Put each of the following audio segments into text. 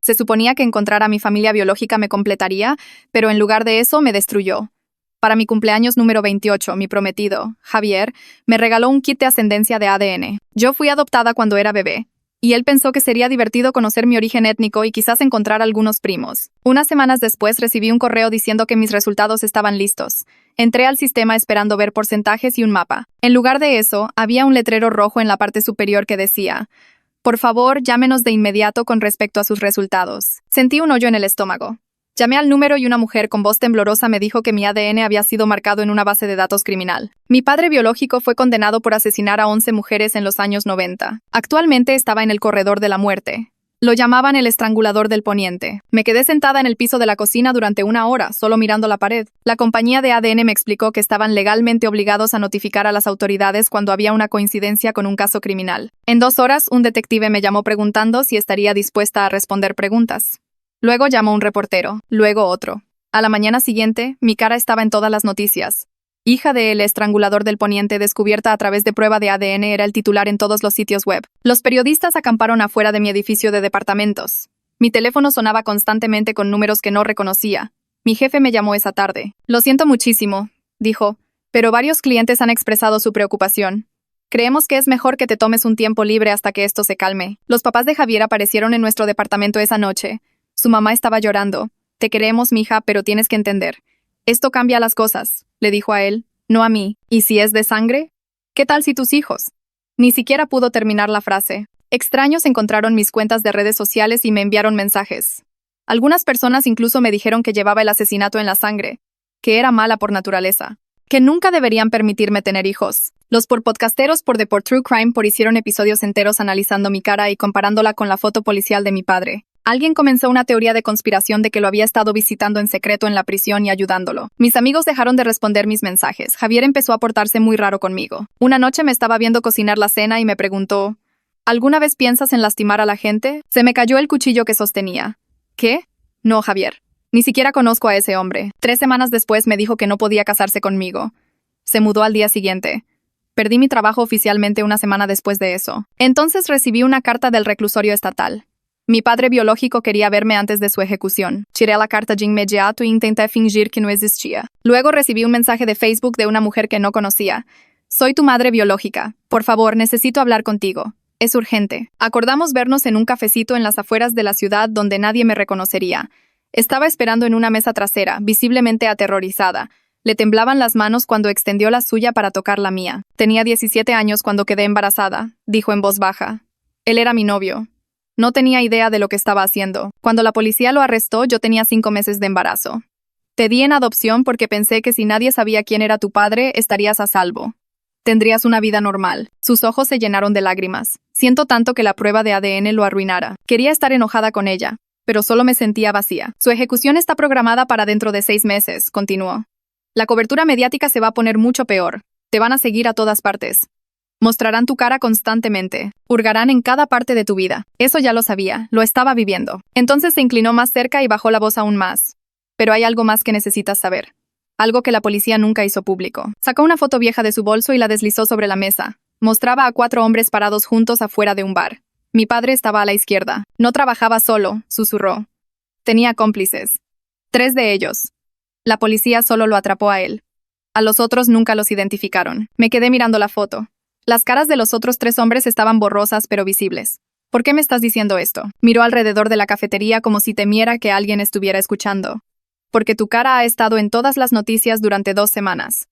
Se suponía que encontrar a mi familia biológica me completaría, pero en lugar de eso me destruyó. Para mi cumpleaños número 28, mi prometido, Javier, me regaló un kit de ascendencia de ADN. Yo fui adoptada cuando era bebé, y él pensó que sería divertido conocer mi origen étnico y quizás encontrar algunos primos. Unas semanas después recibí un correo diciendo que mis resultados estaban listos. Entré al sistema esperando ver porcentajes y un mapa. En lugar de eso, había un letrero rojo en la parte superior que decía: por favor, llámenos de inmediato con respecto a sus resultados. Sentí un hoyo en el estómago. Llamé al número y una mujer con voz temblorosa me dijo que mi ADN había sido marcado en una base de datos criminal. Mi padre biológico fue condenado por asesinar a 11 mujeres en los años 90. Actualmente estaba en el corredor de la muerte. Lo llamaban el estrangulador del poniente. Me quedé sentada en el piso de la cocina durante una hora, solo mirando la pared. La compañía de ADN me explicó que estaban legalmente obligados a notificar a las autoridades cuando había una coincidencia con un caso criminal. En 2 horas, un detective me llamó preguntando si estaría dispuesta a responder preguntas. Luego llamó un reportero, luego otro. A la mañana siguiente, mi cara estaba en todas las noticias. Hija de El estrangulador del poniente descubierta a través de prueba de ADN era el titular en todos los sitios web. Los periodistas acamparon afuera de mi edificio de departamentos. Mi teléfono sonaba constantemente con números que no reconocía. Mi jefe me llamó esa tarde. Lo siento muchísimo, dijo, pero varios clientes han expresado su preocupación. Creemos que es mejor que te tomes un tiempo libre hasta que esto se calme. Los papás de Javier aparecieron en nuestro departamento esa noche. Su mamá estaba llorando. Te queremos, mija, pero tienes que entender. Esto cambia las cosas, le dijo a él, no a mí. ¿Y si es de sangre? ¿Qué tal si tus hijos? Ni siquiera pudo terminar la frase. Extraños encontraron mis cuentas de redes sociales y me enviaron mensajes. Algunas personas incluso me dijeron que llevaba el asesinato en la sangre, que era mala por naturaleza, que nunca deberían permitirme tener hijos. Los podcasteros por The True Crime hicieron episodios enteros analizando mi cara y comparándola con la foto policial de mi padre. Alguien comenzó una teoría de conspiración de que lo había estado visitando en secreto en la prisión y ayudándolo. Mis amigos dejaron de responder mis mensajes. Javier empezó a portarse muy raro conmigo. Una noche me estaba viendo cocinar la cena y me preguntó: ¿alguna vez piensas en lastimar a la gente? Se me cayó el cuchillo que sostenía. ¿Qué? No, Javier. Ni siquiera conozco a ese hombre. 3 semanas después me dijo que no podía casarse conmigo. Se mudó al día siguiente. Perdí mi trabajo oficialmente una semana después de eso. Entonces recibí una carta del reclusorio estatal. Mi padre biológico quería verme antes de su ejecución. Tiré la carta de inmediato e intenté fingir que no existía. Luego recibí un mensaje de Facebook de una mujer que no conocía. Soy tu madre biológica. Por favor, necesito hablar contigo. Es urgente. Acordamos vernos en un cafecito en las afueras de la ciudad donde nadie me reconocería. Estaba esperando en una mesa trasera, visiblemente aterrorizada. Le temblaban las manos cuando extendió la suya para tocar la mía. Tenía 17 años cuando quedé embarazada, dijo en voz baja. Él era mi novio. No tenía idea de lo que estaba haciendo. Cuando la policía lo arrestó, yo tenía 5 meses de embarazo. Te di en adopción porque pensé que si nadie sabía quién era tu padre, estarías a salvo. Tendrías una vida normal. Sus ojos se llenaron de lágrimas. Siento tanto que la prueba de ADN lo arruinara. Quería estar enojada con ella, pero solo me sentía vacía. Su ejecución está programada para dentro de 6 meses, continuó. La cobertura mediática se va a poner mucho peor. Te van a seguir a todas partes. Mostrarán tu cara constantemente. Hurgarán en cada parte de tu vida. Eso ya lo sabía, lo estaba viviendo. Entonces se inclinó más cerca y bajó la voz aún más. Pero hay algo más que necesitas saber. Algo que la policía nunca hizo público. Sacó una foto vieja de su bolso y la deslizó sobre la mesa. Mostraba a 4 hombres parados juntos afuera de un bar. Mi padre estaba a la izquierda. No trabajaba solo, susurró. Tenía cómplices. 3 de ellos. La policía solo lo atrapó a él. A los otros nunca los identificaron. Me quedé mirando la foto. Las caras de los otros 3 hombres estaban borrosas pero visibles. ¿Por qué me estás diciendo esto? Miró alrededor de la cafetería como si temiera que alguien estuviera escuchando. Porque tu cara ha estado en todas las noticias durante 2 semanas.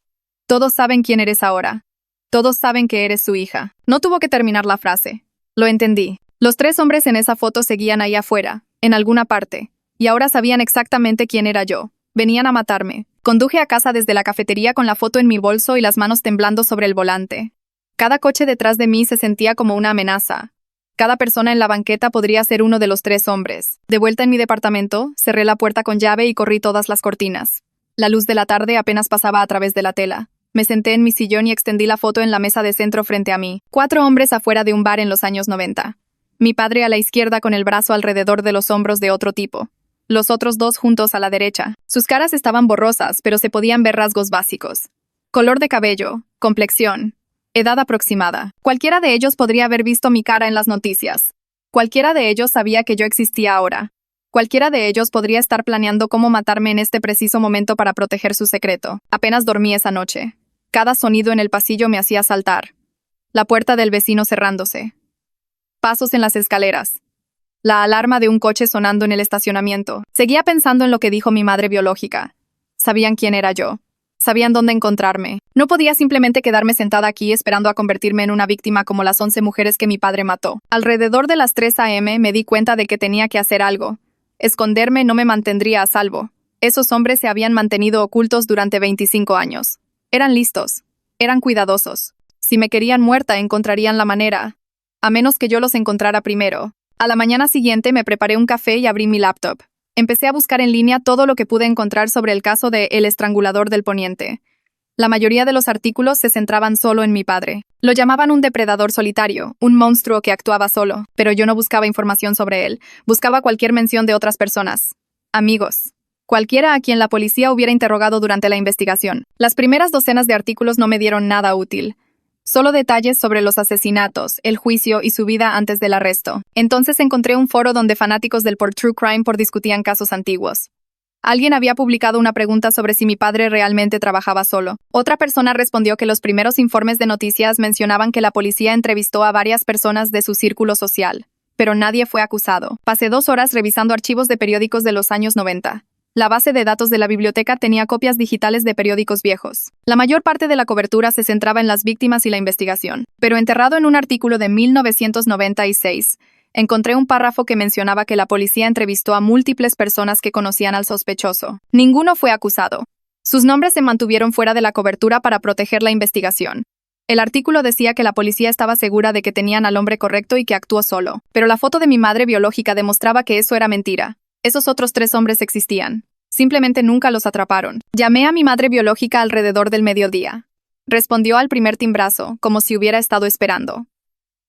Todos saben quién eres ahora. Todos saben que eres su hija. No tuvo que terminar la frase. Lo entendí. Los 3 hombres en esa foto seguían ahí afuera, en alguna parte, y ahora sabían exactamente quién era yo. Venían a matarme. Conduje a casa desde la cafetería con la foto en mi bolso y las manos temblando sobre el volante. Cada coche detrás de mí se sentía como una amenaza. Cada persona en la banqueta podría ser uno de los 3 hombres. De vuelta en mi departamento, cerré la puerta con llave y corrí todas las cortinas. La luz de la tarde apenas pasaba a través de la tela. Me senté en mi sillón y extendí la foto en la mesa de centro frente a mí. 4 hombres afuera de un bar en los años 90. Mi padre a la izquierda con el brazo alrededor de los hombros de otro tipo. Los otros 2 juntos a la derecha. Sus caras estaban borrosas, pero se podían ver rasgos básicos. Color de cabello, complexión, edad aproximada. Cualquiera de ellos podría haber visto mi cara en las noticias. Cualquiera de ellos sabía que yo existía ahora. Cualquiera de ellos podría estar planeando cómo matarme en este preciso momento para proteger su secreto. Apenas dormí esa noche. Cada sonido en el pasillo me hacía saltar. La puerta del vecino cerrándose. Pasos en las escaleras. La alarma de un coche sonando en el estacionamiento. Seguía pensando en lo que dijo mi madre biológica. Sabían quién era yo. Sabían dónde encontrarme. No podía simplemente quedarme sentada aquí esperando a convertirme en una víctima como las 11 mujeres que mi padre mató. Alrededor de las 3 a.m. me di cuenta de que tenía que hacer algo. Esconderme no me mantendría a salvo. Esos hombres se habían mantenido ocultos durante 25 años. Eran listos. Eran cuidadosos. Si me querían muerta, encontrarían la manera. A menos que yo los encontrara primero. A la mañana siguiente me preparé un café y abrí mi laptop. Empecé a buscar en línea todo lo que pude encontrar sobre el caso de El Estrangulador del Poniente. La mayoría de los artículos se centraban solo en mi padre. Lo llamaban un depredador solitario, un monstruo que actuaba solo, pero yo no buscaba información sobre él. Buscaba cualquier mención de otras personas. Amigos. Cualquiera a quien la policía hubiera interrogado durante la investigación. Las primeras docenas de artículos no me dieron nada útil. Solo detalles sobre los asesinatos, el juicio y su vida antes del arresto. Entonces encontré un foro donde fanáticos del True Crime discutían casos antiguos. Alguien había publicado una pregunta sobre si mi padre realmente trabajaba solo. Otra persona respondió que los primeros informes de noticias mencionaban que la policía entrevistó a varias personas de su círculo social, pero nadie fue acusado. Pasé 2 horas revisando archivos de periódicos de los años 90. La base de datos de la biblioteca tenía copias digitales de periódicos viejos. La mayor parte de la cobertura se centraba en las víctimas y la investigación, pero enterrado en un artículo de 1996, encontré un párrafo que mencionaba que la policía entrevistó a múltiples personas que conocían al sospechoso. Ninguno fue acusado. Sus nombres se mantuvieron fuera de la cobertura para proteger la investigación. El artículo decía que la policía estaba segura de que tenían al hombre correcto y que actuó solo, pero la foto de mi madre biológica demostraba que eso era mentira. Esos otros 3 hombres existían. Simplemente nunca los atraparon. Llamé a mi madre biológica alrededor del mediodía. Respondió al primer timbrazo, como si hubiera estado esperando.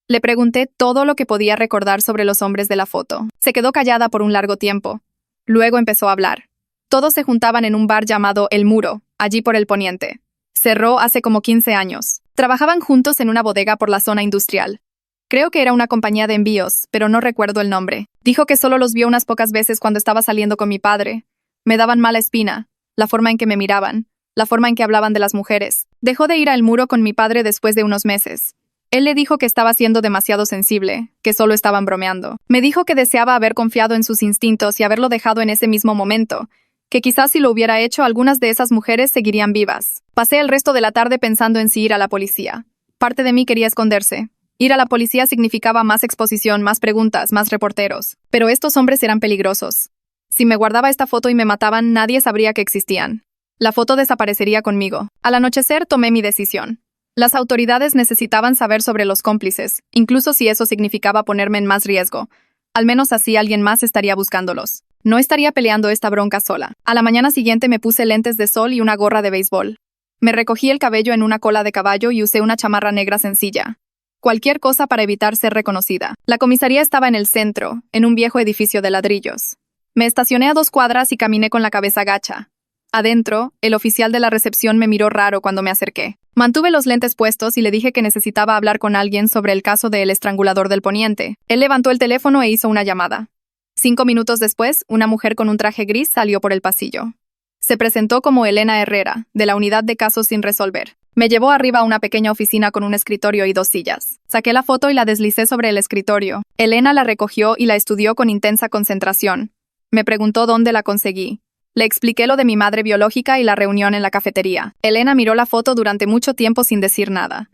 Le pregunté todo lo que podía recordar sobre los hombres de la foto. Se quedó callada por un largo tiempo. Luego empezó a hablar. Todos se juntaban en un bar llamado El Muro, allí por el poniente. Cerró hace como 15 años. Trabajaban juntos en una bodega por la zona industrial. Creo que era una compañía de envíos, pero no recuerdo el nombre. Dijo que solo los vio unas pocas veces cuando estaba saliendo con mi padre. Me daban mala espina, la forma en que me miraban, la forma en que hablaban de las mujeres. Dejó de ir al Muro con mi padre después de unos meses. Él le dijo que estaba siendo demasiado sensible, que solo estaban bromeando. Me dijo que deseaba haber confiado en sus instintos y haberlo dejado en ese mismo momento, que quizás si lo hubiera hecho algunas de esas mujeres seguirían vivas. Pasé el resto de la tarde pensando en si ir a la policía. Parte de mí quería esconderse. Ir a la policía significaba más exposición, más preguntas, más reporteros. Pero estos hombres eran peligrosos. Si me guardaba esta foto y me mataban, nadie sabría que existían. La foto desaparecería conmigo. Al anochecer tomé mi decisión. Las autoridades necesitaban saber sobre los cómplices, incluso si eso significaba ponerme en más riesgo. Al menos así alguien más estaría buscándolos. No estaría peleando esta bronca sola. A la mañana siguiente me puse lentes de sol y una gorra de béisbol. Me recogí el cabello en una cola de caballo y usé una chamarra negra sencilla. Cualquier cosa para evitar ser reconocida. La comisaría estaba en el centro, en un viejo edificio de ladrillos. Me estacioné a 2 cuadras y caminé con la cabeza gacha. Adentro, el oficial de la recepción me miró raro cuando me acerqué. Mantuve los lentes puestos y le dije que necesitaba hablar con alguien sobre el caso de El Estrangulador del Poniente. Él levantó el teléfono e hizo una llamada. 5 minutos después, una mujer con un traje gris salió por el pasillo. Se presentó como Elena Herrera, de la Unidad de Casos sin Resolver. Me llevó arriba a una pequeña oficina con un escritorio y 2 sillas. Saqué la foto y la deslicé sobre el escritorio. Elena la recogió y la estudió con intensa concentración. Me preguntó dónde la conseguí. Le expliqué lo de mi madre biológica y la reunión en la cafetería. Elena miró la foto durante mucho tiempo sin decir nada.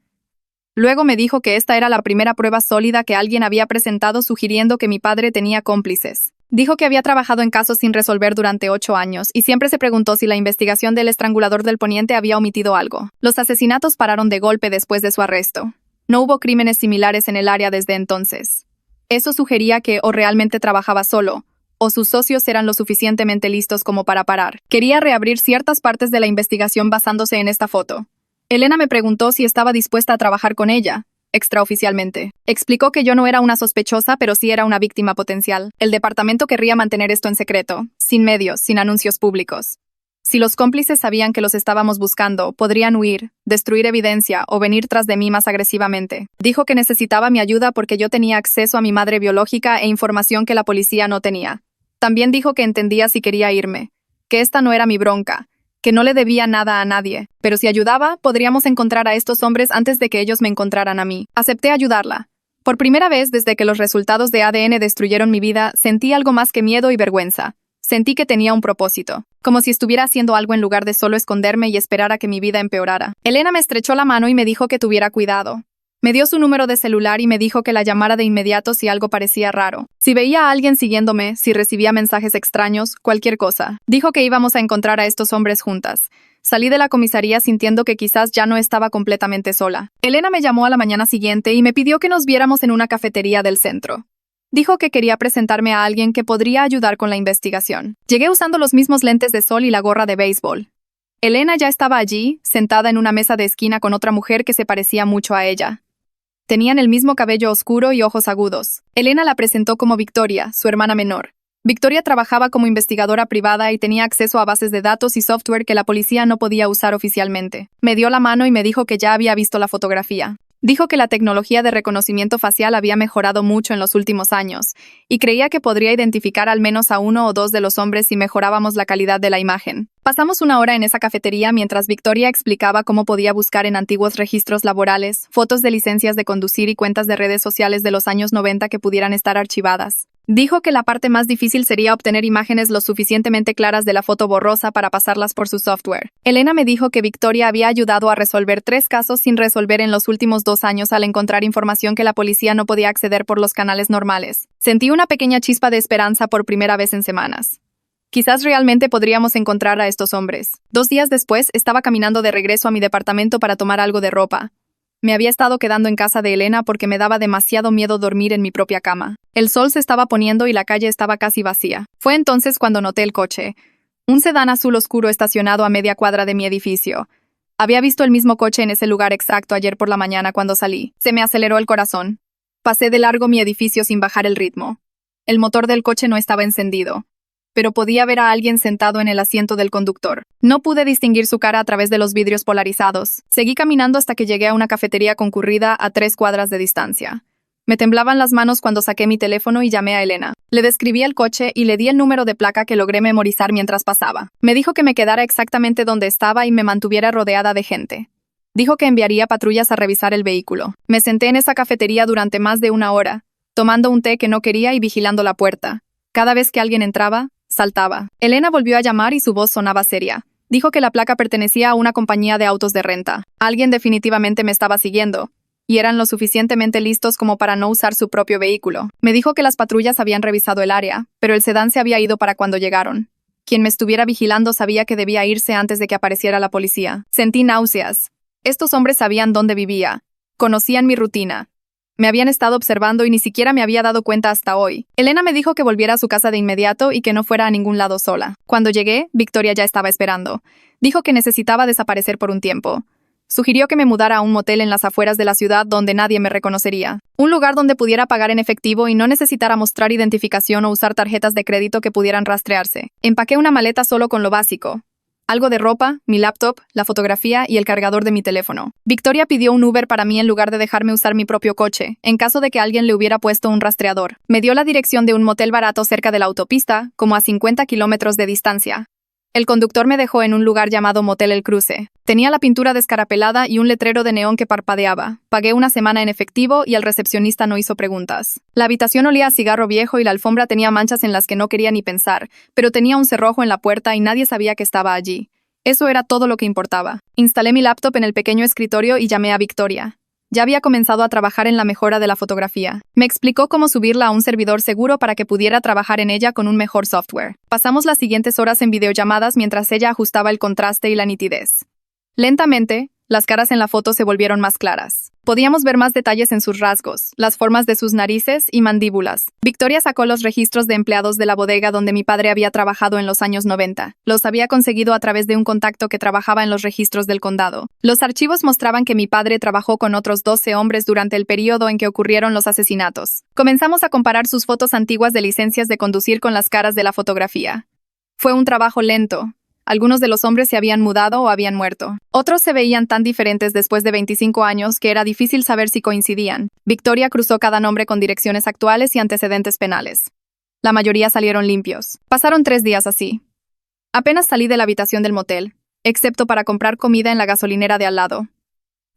Luego me dijo que esta era la primera prueba sólida que alguien había presentado sugiriendo que mi padre tenía cómplices. Dijo que había trabajado en casos sin resolver durante 8 años y siempre se preguntó si la investigación del Estrangulador del Poniente había omitido algo. Los asesinatos pararon de golpe después de su arresto. No hubo crímenes similares en el área desde entonces. Eso sugería que o realmente trabajaba solo, o sus socios eran lo suficientemente listos como para parar. Quería reabrir ciertas partes de la investigación basándose en esta foto. Elena me preguntó si estaba dispuesta a trabajar con ella, extraoficialmente. Explicó que yo no era una sospechosa, pero sí era una víctima potencial. El departamento querría mantener esto en secreto, sin medios, sin anuncios públicos. Si los cómplices sabían que los estábamos buscando, podrían huir, destruir evidencia o venir tras de mí más agresivamente. Dijo que necesitaba mi ayuda porque yo tenía acceso a mi madre biológica e información que la policía no tenía. También dijo que entendía si quería irme, que esta no era mi bronca, que no le debía nada a nadie, pero si ayudaba, podríamos encontrar a estos hombres antes de que ellos me encontraran a mí. Acepté ayudarla. Por primera vez desde que los resultados de ADN destruyeron mi vida, sentí algo más que miedo y vergüenza. Sentí que tenía un propósito, como si estuviera haciendo algo en lugar de solo esconderme y esperar a que mi vida empeorara. Elena me estrechó la mano y me dijo que tuviera cuidado. Me dio su número de celular y me dijo que la llamara de inmediato si algo parecía raro. Si veía a alguien siguiéndome, si recibía mensajes extraños, cualquier cosa. Dijo que íbamos a encontrar a estos hombres juntas. Salí de la comisaría sintiendo que quizás ya no estaba completamente sola. Elena me llamó a la mañana siguiente y me pidió que nos viéramos en una cafetería del centro. Dijo que quería presentarme a alguien que podría ayudar con la investigación. Llegué usando los mismos lentes de sol y la gorra de béisbol. Elena ya estaba allí, sentada en una mesa de esquina con otra mujer que se parecía mucho a ella. Tenían el mismo cabello oscuro y ojos agudos. Elena la presentó como Victoria, su hermana menor. Victoria trabajaba como investigadora privada y tenía acceso a bases de datos y software que la policía no podía usar oficialmente. Me dio la mano y me dijo que ya había visto la fotografía. Dijo que la tecnología de reconocimiento facial había mejorado mucho en los últimos años, y creía que podría identificar al menos a uno o dos de los hombres si mejorábamos la calidad de la imagen. Pasamos una hora en esa cafetería mientras Victoria explicaba cómo podía buscar en antiguos registros laborales, fotos de licencias de conducir y cuentas de redes sociales de los años 90 que pudieran estar archivadas. Dijo que la parte más difícil sería obtener imágenes lo suficientemente claras de la foto borrosa para pasarlas por su software. Elena me dijo que Victoria había ayudado a resolver 3 casos sin resolver en los últimos 2 años al encontrar información que la policía no podía acceder por los canales normales. Sentí una pequeña chispa de esperanza por primera vez en semanas. Quizás realmente podríamos encontrar a estos hombres. 2 días después, estaba caminando de regreso a mi departamento para tomar algo de ropa. Me había estado quedando en casa de Elena porque me daba demasiado miedo dormir en mi propia cama. El sol se estaba poniendo y la calle estaba casi vacía. Fue entonces cuando noté el coche. Un sedán azul oscuro estacionado a media cuadra de mi edificio. Había visto el mismo coche en ese lugar exacto ayer por la mañana cuando salí. Se me aceleró el corazón. Pasé de largo mi edificio sin bajar el ritmo. El motor del coche no estaba encendido, pero podía ver a alguien sentado en el asiento del conductor. No pude distinguir su cara a través de los vidrios polarizados. Seguí caminando hasta que llegué a una cafetería concurrida a 3 cuadras de distancia. Me temblaban las manos cuando saqué mi teléfono y llamé a Elena. Le describí el coche y le di el número de placa que logré memorizar mientras pasaba. Me dijo que me quedara exactamente donde estaba y me mantuviera rodeada de gente. Dijo que enviaría patrullas a revisar el vehículo. Me senté en esa cafetería durante más de 1 hora, tomando un té que no quería y vigilando la puerta. Cada vez que alguien entraba, saltaba. Elena volvió a llamar y su voz sonaba seria. Dijo que la placa pertenecía a una compañía de autos de renta. Alguien definitivamente me estaba siguiendo, y eran lo suficientemente listos como para no usar su propio vehículo. Me dijo que las patrullas habían revisado el área, pero el sedán se había ido para cuando llegaron. Quien me estuviera vigilando sabía que debía irse antes de que apareciera la policía. Sentí náuseas. Estos hombres sabían dónde vivía. Conocían mi rutina. Me habían estado observando y ni siquiera me había dado cuenta hasta hoy. Elena me dijo que volviera a su casa de inmediato y que no fuera a ningún lado sola. Cuando llegué, Victoria ya estaba esperando. Dijo que necesitaba desaparecer por un tiempo. Sugirió que me mudara a un motel en las afueras de la ciudad donde nadie me reconocería. Un lugar donde pudiera pagar en efectivo y no necesitara mostrar identificación o usar tarjetas de crédito que pudieran rastrearse. Empaqué una maleta solo con lo básico. Algo de ropa, mi laptop, la fotografía y el cargador de mi teléfono. Victoria pidió un Uber para mí en lugar de dejarme usar mi propio coche, en caso de que alguien le hubiera puesto un rastreador. Me dio la dirección de un motel barato cerca de la autopista, como a 50 kilómetros de distancia. El conductor me dejó en un lugar llamado Motel El Cruce. Tenía la pintura descarapelada y un letrero de neón que parpadeaba. Pagué una semana en efectivo y el recepcionista no hizo preguntas. La habitación olía a cigarro viejo y la alfombra tenía manchas en las que no quería ni pensar, pero tenía un cerrojo en la puerta y nadie sabía que estaba allí. Eso era todo lo que importaba. Instalé mi laptop en el pequeño escritorio y llamé a Victoria. Ya había comenzado a trabajar en la mejora de la fotografía. Me explicó cómo subirla a un servidor seguro para que pudiera trabajar en ella con un mejor software. Pasamos las siguientes horas en videollamadas mientras ella ajustaba el contraste y la nitidez. Lentamente, las caras en la foto se volvieron más claras. Podíamos ver más detalles en sus rasgos, las formas de sus narices y mandíbulas. Victoria sacó los registros de empleados de la bodega donde mi padre había trabajado en los años 90. Los había conseguido a través de un contacto que trabajaba en los registros del condado. Los archivos mostraban que mi padre trabajó con otros 12 hombres durante el periodo en que ocurrieron los asesinatos. Comenzamos a comparar sus fotos antiguas de licencias de conducir con las caras de la fotografía. Fue un trabajo lento. Algunos de los hombres se habían mudado o habían muerto. Otros se veían tan diferentes después de 25 años que era difícil saber si coincidían. Victoria cruzó cada nombre con direcciones actuales y antecedentes penales. La mayoría salieron limpios. Pasaron 3 días así. Apenas salí de la habitación del motel, excepto para comprar comida en la gasolinera de al lado.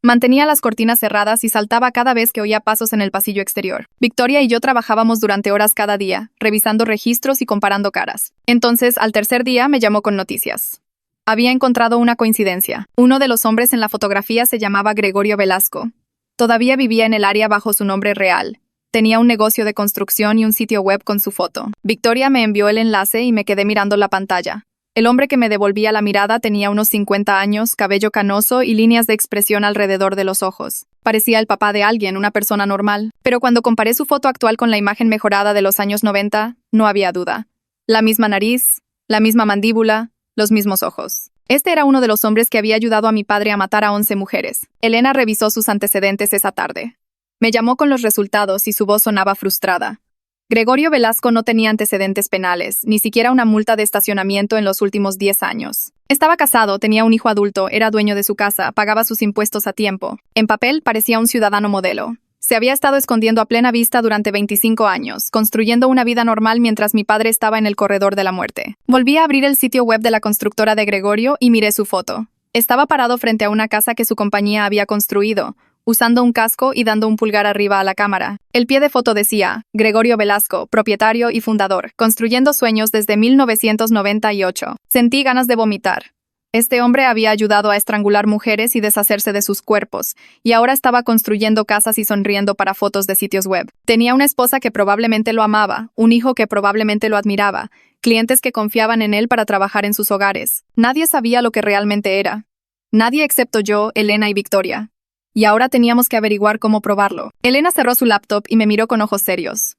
Mantenía las cortinas cerradas y saltaba cada vez que oía pasos en el pasillo exterior. Victoria y yo trabajábamos durante horas cada día, revisando registros y comparando caras. Entonces, al tercer día, me llamó con noticias. Había encontrado una coincidencia. Uno de los hombres en la fotografía se llamaba Gregorio Velasco. Todavía vivía en el área bajo su nombre real. Tenía un negocio de construcción y un sitio web con su foto. Victoria me envió el enlace y me quedé mirando la pantalla. El hombre que me devolvía la mirada tenía unos 50 años, cabello canoso y líneas de expresión alrededor de los ojos. Parecía el papá de alguien, una persona normal. Pero cuando comparé su foto actual con la imagen mejorada de los años 90, no había duda. La misma nariz, la misma mandíbula, los mismos ojos. Este era uno de los hombres que había ayudado a mi padre a matar a 11 mujeres. Elena revisó sus antecedentes esa tarde. Me llamó con los resultados y su voz sonaba frustrada. Gregorio Velasco no tenía antecedentes penales, ni siquiera una multa de estacionamiento en los últimos 10 años. Estaba casado, tenía un hijo adulto, era dueño de su casa, pagaba sus impuestos a tiempo. En papel parecía un ciudadano modelo. Se había estado escondiendo a plena vista durante 25 años, construyendo una vida normal mientras mi padre estaba en el corredor de la muerte. Volví a abrir el sitio web de la constructora de Gregorio y miré su foto. Estaba parado frente a una casa que su compañía había construido, usando un casco y dando un pulgar arriba a la cámara. El pie de foto decía, Gregorio Velasco, propietario y fundador, construyendo sueños desde 1998. Sentí ganas de vomitar. Este hombre había ayudado a estrangular mujeres y deshacerse de sus cuerpos, y ahora estaba construyendo casas y sonriendo para fotos de sitios web. Tenía una esposa que probablemente lo amaba, un hijo que probablemente lo admiraba, clientes que confiaban en él para trabajar en sus hogares. Nadie sabía lo que realmente era. Nadie excepto yo, Elena y Victoria. Y ahora teníamos que averiguar cómo probarlo. Elena cerró su laptop y me miró con ojos serios.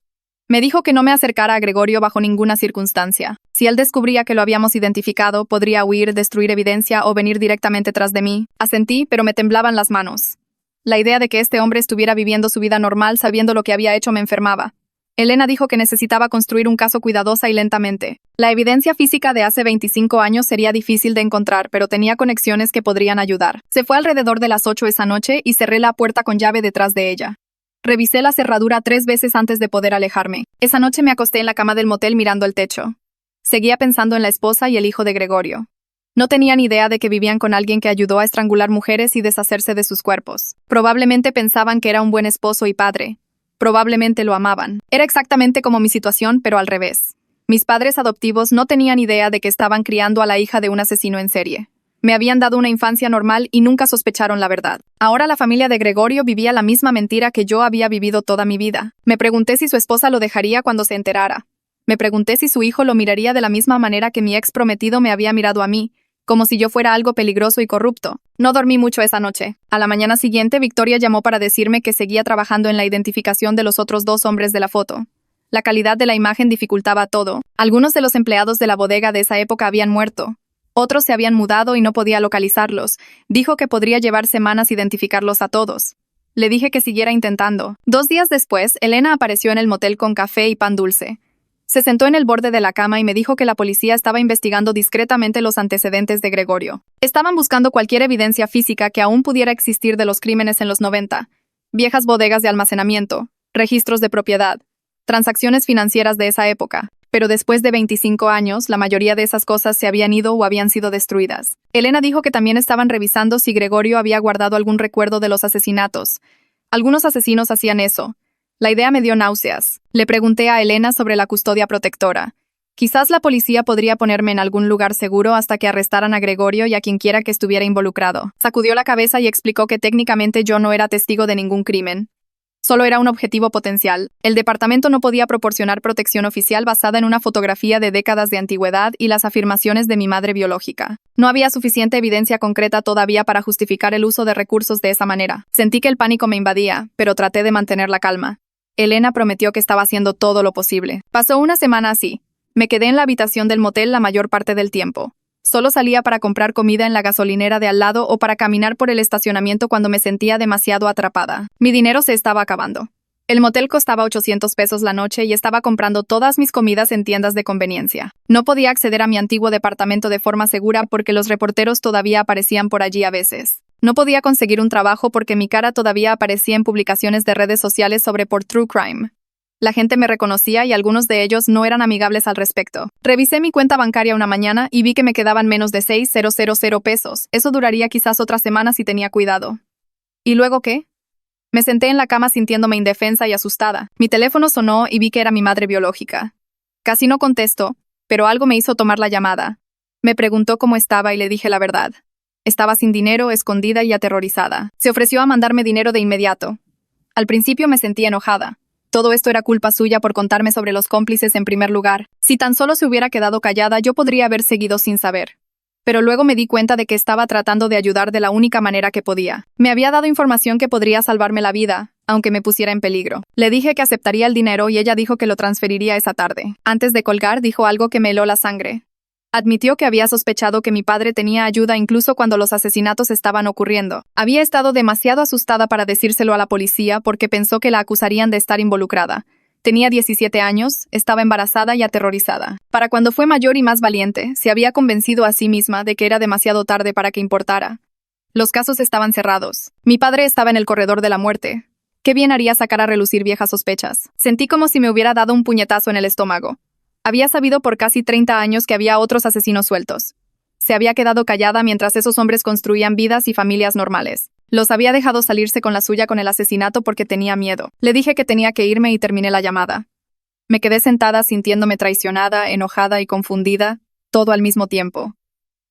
Me dijo que no me acercara a Gregorio bajo ninguna circunstancia. Si él descubría que lo habíamos identificado, podría huir, destruir evidencia o venir directamente tras de mí. Asentí, pero me temblaban las manos. La idea de que este hombre estuviera viviendo su vida normal sabiendo lo que había hecho me enfermaba. Elena dijo que necesitaba construir un caso cuidadosa y lentamente. La evidencia física de hace 25 años sería difícil de encontrar, pero tenía conexiones que podrían ayudar. Se fue alrededor de las 8 esa noche y cerré la puerta con llave detrás de ella. Revisé la cerradura 3 veces antes de poder alejarme. Esa noche me acosté en la cama del motel mirando el techo. Seguía pensando en la esposa y el hijo de Gregorio. No tenían idea de que vivían con alguien que ayudó a estrangular mujeres y deshacerse de sus cuerpos. Probablemente pensaban que era un buen esposo y padre. Probablemente lo amaban. Era exactamente como mi situación, pero al revés. Mis padres adoptivos no tenían idea de que estaban criando a la hija de un asesino en serie. Me habían dado una infancia normal y nunca sospecharon la verdad. Ahora la familia de Gregorio vivía la misma mentira que yo había vivido toda mi vida. Me pregunté si su esposa lo dejaría cuando se enterara. Me pregunté si su hijo lo miraría de la misma manera que mi ex prometido me había mirado a mí, como si yo fuera algo peligroso y corrupto. No dormí mucho esa noche. A la mañana siguiente, Victoria llamó para decirme que seguía trabajando en la identificación de los otros 2 hombres de la foto. La calidad de la imagen dificultaba todo. Algunos de los empleados de la bodega de esa época habían muerto. Otros se habían mudado y no podía localizarlos. Dijo que podría llevar semanas identificarlos a todos. Le dije que siguiera intentando. 2 días después, Elena apareció en el motel con café y pan dulce. Se sentó en el borde de la cama y me dijo que la policía estaba investigando discretamente los antecedentes de Gregorio. Estaban buscando cualquier evidencia física que aún pudiera existir de los crímenes en los 90. Viejas bodegas de almacenamiento, registros de propiedad, transacciones financieras de esa época. Pero después de 25 años, la mayoría de esas cosas se habían ido o habían sido destruidas. Elena dijo que también estaban revisando si Gregorio había guardado algún recuerdo de los asesinatos. Algunos asesinos hacían eso. La idea me dio náuseas. Le pregunté a Elena sobre la custodia protectora. Quizás la policía podría ponerme en algún lugar seguro hasta que arrestaran a Gregorio y a quienquiera que estuviera involucrado. Sacudió la cabeza y explicó que técnicamente yo no era testigo de ningún crimen. Solo era un objetivo potencial. El departamento no podía proporcionar protección oficial basada en una fotografía de décadas de antigüedad y las afirmaciones de mi madre biológica. No había suficiente evidencia concreta todavía para justificar el uso de recursos de esa manera. Sentí que el pánico me invadía, pero traté de mantener la calma. Elena prometió que estaba haciendo todo lo posible. Pasó una semana así. Me quedé en la habitación del motel la mayor parte del tiempo. Solo salía para comprar comida en la gasolinera de al lado o para caminar por el estacionamiento cuando me sentía demasiado atrapada. Mi dinero se estaba acabando. El motel costaba 800 pesos la noche y estaba comprando todas mis comidas en tiendas de conveniencia. No podía acceder a mi antiguo departamento de forma segura porque los reporteros todavía aparecían por allí a veces. No podía conseguir un trabajo porque mi cara todavía aparecía en publicaciones de redes sociales sobre por True Crime. La gente me reconocía y algunos de ellos no eran amigables al respecto. Revisé mi cuenta bancaria una mañana y vi que me quedaban menos de 6,000 pesos. Eso duraría quizás otra semana si tenía cuidado. ¿Y luego qué? Me senté en la cama sintiéndome indefensa y asustada. Mi teléfono sonó y vi que era mi madre biológica. Casi no contesto, pero algo me hizo tomar la llamada. Me preguntó cómo estaba y le dije la verdad. Estaba sin dinero, escondida y aterrorizada. Se ofreció a mandarme dinero de inmediato. Al principio me sentí enojada. Todo esto era culpa suya por contarme sobre los cómplices en primer lugar. Si tan solo se hubiera quedado callada, yo podría haber seguido sin saber. Pero luego me di cuenta de que estaba tratando de ayudar de la única manera que podía. Me había dado información que podría salvarme la vida, aunque me pusiera en peligro. Le dije que aceptaría el dinero y ella dijo que lo transferiría esa tarde. Antes de colgar, dijo algo que me heló la sangre. Admitió que había sospechado que mi padre tenía ayuda incluso cuando los asesinatos estaban ocurriendo. Había estado demasiado asustada para decírselo a la policía porque pensó que la acusarían de estar involucrada. Tenía 17 años, estaba embarazada y aterrorizada. Para cuando fue mayor y más valiente, se había convencido a sí misma de que era demasiado tarde para que importara. Los casos estaban cerrados. Mi padre estaba en el corredor de la muerte. Qué bien haría sacar a relucir viejas sospechas. Sentí como si me hubiera dado un puñetazo en el estómago. Había sabido por casi 30 años que había otros asesinos sueltos. Se había quedado callada mientras esos hombres construían vidas y familias normales. Los había dejado salirse con la suya con el asesinato porque tenía miedo. Le dije que tenía que irme y terminé la llamada. Me quedé sentada sintiéndome traicionada, enojada y confundida, todo al mismo tiempo.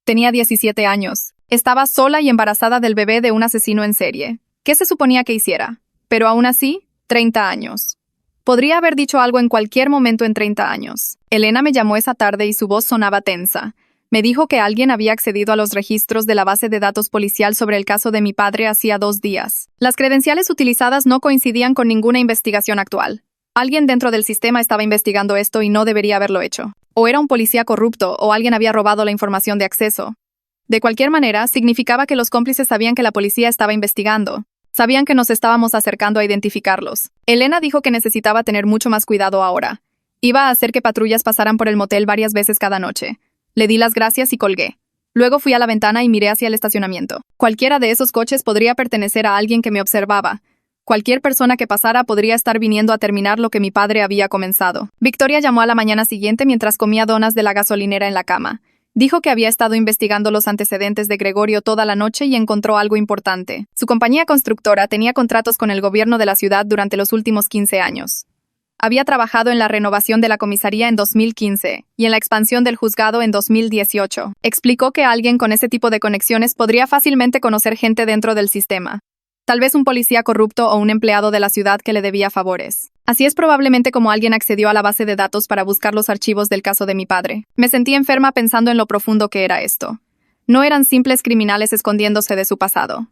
Tenía 17 años. Estaba sola y embarazada del bebé de un asesino en serie. ¿Qué se suponía que hiciera? Pero aún así, 30 años. Podría haber dicho algo en cualquier momento en 30 años. Elena me llamó esa tarde y su voz sonaba tensa. Me dijo que alguien había accedido a los registros de la base de datos policial sobre el caso de mi padre hacía 2 días. Las credenciales utilizadas no coincidían con ninguna investigación actual. Alguien dentro del sistema estaba investigando esto y no debería haberlo hecho. O era un policía corrupto o alguien había robado la información de acceso. De cualquier manera, significaba que los cómplices sabían que la policía estaba investigando. Sabían que nos estábamos acercando a identificarlos. Elena dijo que necesitaba tener mucho más cuidado ahora. Iba a hacer que patrullas pasaran por el motel varias veces cada noche. Le di las gracias y colgué. Luego fui a la ventana y miré hacia el estacionamiento. Cualquiera de esos coches podría pertenecer a alguien que me observaba. Cualquier persona que pasara podría estar viniendo a terminar lo que mi padre había comenzado. Victoria llamó a la mañana siguiente mientras comía donas de la gasolinera en la cama. Dijo que había estado investigando los antecedentes de Gregorio toda la noche y encontró algo importante. Su compañía constructora tenía contratos con el gobierno de la ciudad durante los últimos 15 años. Había trabajado en la renovación de la comisaría en 2015 y en la expansión del juzgado en 2018. Explicó que alguien con ese tipo de conexiones podría fácilmente conocer gente dentro del sistema. Tal vez un policía corrupto o un empleado de la ciudad que le debía favores. Así es probablemente como alguien accedió a la base de datos para buscar los archivos del caso de mi padre. Me sentí enferma pensando en lo profundo que era esto. No eran simples criminales escondiéndose de su pasado.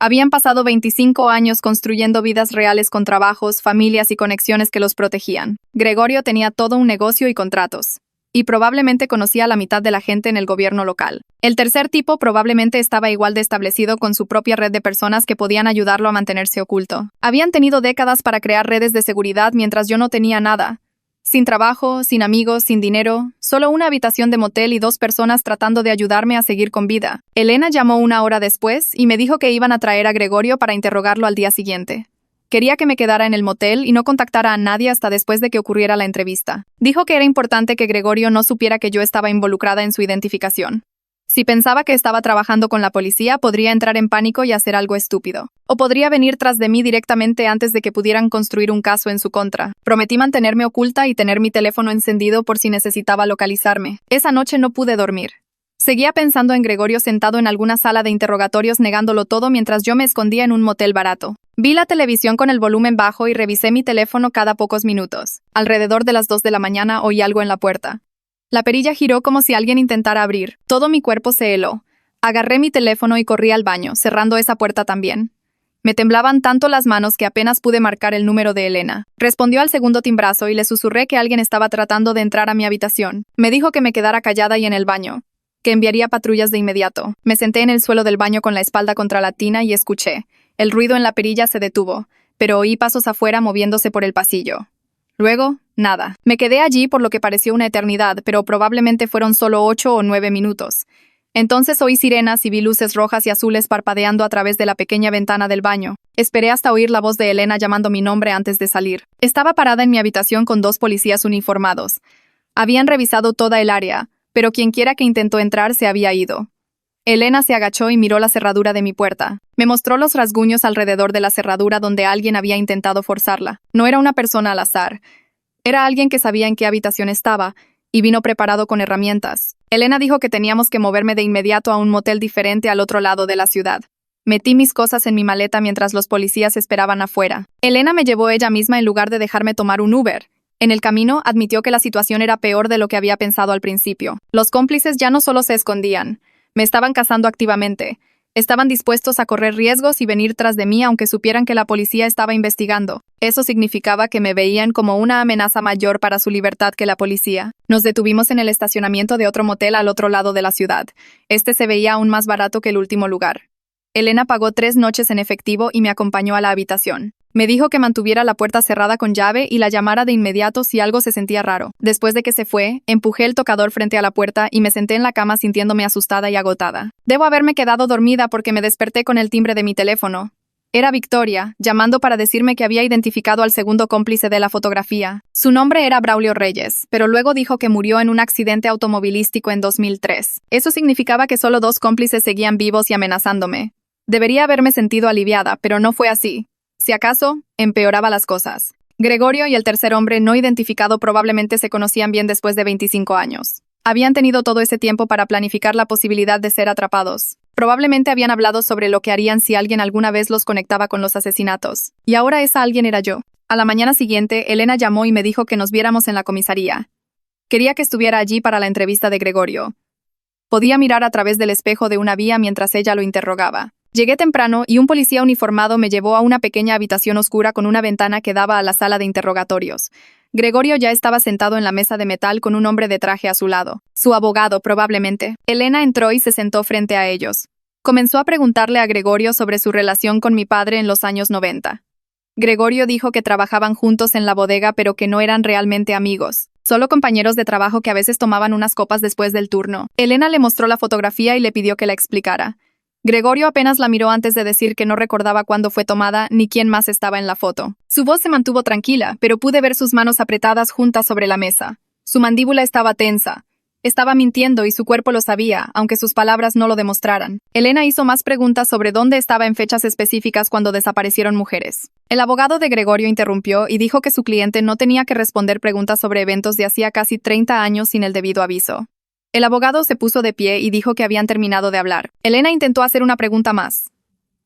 Habían pasado 25 años construyendo vidas reales con trabajos, familias y conexiones que los protegían. Gregorio tenía todo un negocio y contratos. Y probablemente conocía a la mitad de la gente en el gobierno local. El tercer tipo probablemente estaba igual de establecido con su propia red de personas que podían ayudarlo a mantenerse oculto. Habían tenido décadas para crear redes de seguridad mientras yo no tenía nada. Sin trabajo, sin amigos, sin dinero, solo una habitación de motel y 2 personas tratando de ayudarme a seguir con vida. Elena llamó 1 hora después y me dijo que iban a traer a Gregorio para interrogarlo al día siguiente. Quería que me quedara en el motel y no contactara a nadie hasta después de que ocurriera la entrevista. Dijo que era importante que Gregorio no supiera que yo estaba involucrada en su identificación. Si pensaba que estaba trabajando con la policía, podría entrar en pánico y hacer algo estúpido. O podría venir tras de mí directamente antes de que pudieran construir un caso en su contra. Prometí mantenerme oculta y tener mi teléfono encendido por si necesitaba localizarme. Esa noche no pude dormir. Seguía pensando en Gregorio sentado en alguna sala de interrogatorios negándolo todo mientras yo me escondía en un motel barato. Vi la televisión con el volumen bajo y revisé mi teléfono cada pocos minutos. Alrededor de las 2 de la mañana oí algo en la puerta. La perilla giró como si alguien intentara abrir. Todo mi cuerpo se heló. Agarré mi teléfono y corrí al baño, cerrando esa puerta también. Me temblaban tanto las manos que apenas pude marcar el número de Elena. Respondió al segundo timbrazo y le susurré que alguien estaba tratando de entrar a mi habitación. Me dijo que me quedara callada y en el baño, que enviaría patrullas de inmediato. Me senté en el suelo del baño con la espalda contra la tina y escuché. El ruido en la perilla se detuvo, pero oí pasos afuera moviéndose por el pasillo. Luego, nada. Me quedé allí por lo que pareció una eternidad, pero probablemente fueron solo 8 o 9 minutos. Entonces oí sirenas y vi luces rojas y azules parpadeando a través de la pequeña ventana del baño. Esperé hasta oír la voz de Elena llamando mi nombre antes de salir. Estaba parada en mi habitación con 2 policías uniformados. Habían revisado toda el área, pero quienquiera que intentó entrar se había ido. Elena se agachó y miró la cerradura de mi puerta. Me mostró los rasguños alrededor de la cerradura donde alguien había intentado forzarla. No era una persona al azar. Era alguien que sabía en qué habitación estaba y vino preparado con herramientas. Elena dijo que teníamos que moverme de inmediato a un motel diferente al otro lado de la ciudad. Metí mis cosas en mi maleta mientras los policías esperaban afuera. Elena me llevó ella misma en lugar de dejarme tomar un Uber. En el camino, admitió que la situación era peor de lo que había pensado al principio. Los cómplices ya no solo se escondían, me estaban cazando activamente. Estaban dispuestos a correr riesgos y venir tras de mí aunque supieran que la policía estaba investigando. Eso significaba que me veían como una amenaza mayor para su libertad que la policía. Nos detuvimos en el estacionamiento de otro motel al otro lado de la ciudad. Este se veía aún más barato que el último lugar. Elena pagó 3 noches en efectivo y me acompañó a la habitación. Me dijo que mantuviera la puerta cerrada con llave y la llamara de inmediato si algo se sentía raro. Después de que se fue, empujé el tocador frente a la puerta y me senté en la cama sintiéndome asustada y agotada. Debo haberme quedado dormida porque me desperté con el timbre de mi teléfono. Era Victoria, llamando para decirme que había identificado al segundo cómplice de la fotografía. Su nombre era Braulio Reyes, pero luego dijo que murió en un accidente automovilístico en 2003. Eso significaba que solo 2 cómplices seguían vivos y amenazándome. Debería haberme sentido aliviada, pero no fue así. Si acaso, empeoraba las cosas. Gregorio y el tercer hombre no identificado probablemente se conocían bien después de 25 años. Habían tenido todo ese tiempo para planificar la posibilidad de ser atrapados. Probablemente habían hablado sobre lo que harían si alguien alguna vez los conectaba con los asesinatos. Y ahora esa alguien era yo. A la mañana siguiente, Elena llamó y me dijo que nos viéramos en la comisaría. Quería que estuviera allí para la entrevista de Gregorio. Podía mirar a través del espejo de una vía mientras ella lo interrogaba. Llegué temprano y un policía uniformado me llevó a una pequeña habitación oscura con una ventana que daba a la sala de interrogatorios. Gregorio ya estaba sentado en la mesa de metal con un hombre de traje a su lado. Su abogado, probablemente. Elena entró y se sentó frente a ellos. Comenzó a preguntarle a Gregorio sobre su relación con mi padre en los años 90. Gregorio dijo que trabajaban juntos en la bodega pero que no eran realmente amigos. Solo compañeros de trabajo que a veces tomaban unas copas después del turno. Elena le mostró la fotografía y le pidió que la explicara. Gregorio apenas la miró antes de decir que no recordaba cuándo fue tomada ni quién más estaba en la foto. Su voz se mantuvo tranquila, pero pude ver sus manos apretadas juntas sobre la mesa. Su mandíbula estaba tensa. Estaba mintiendo y su cuerpo lo sabía, aunque sus palabras no lo demostraran. Elena hizo más preguntas sobre dónde estaba en fechas específicas cuando desaparecieron mujeres. El abogado de Gregorio interrumpió y dijo que su cliente no tenía que responder preguntas sobre eventos de hacía casi 30 años sin el debido aviso. El abogado se puso de pie y dijo que habían terminado de hablar. Elena intentó hacer una pregunta más,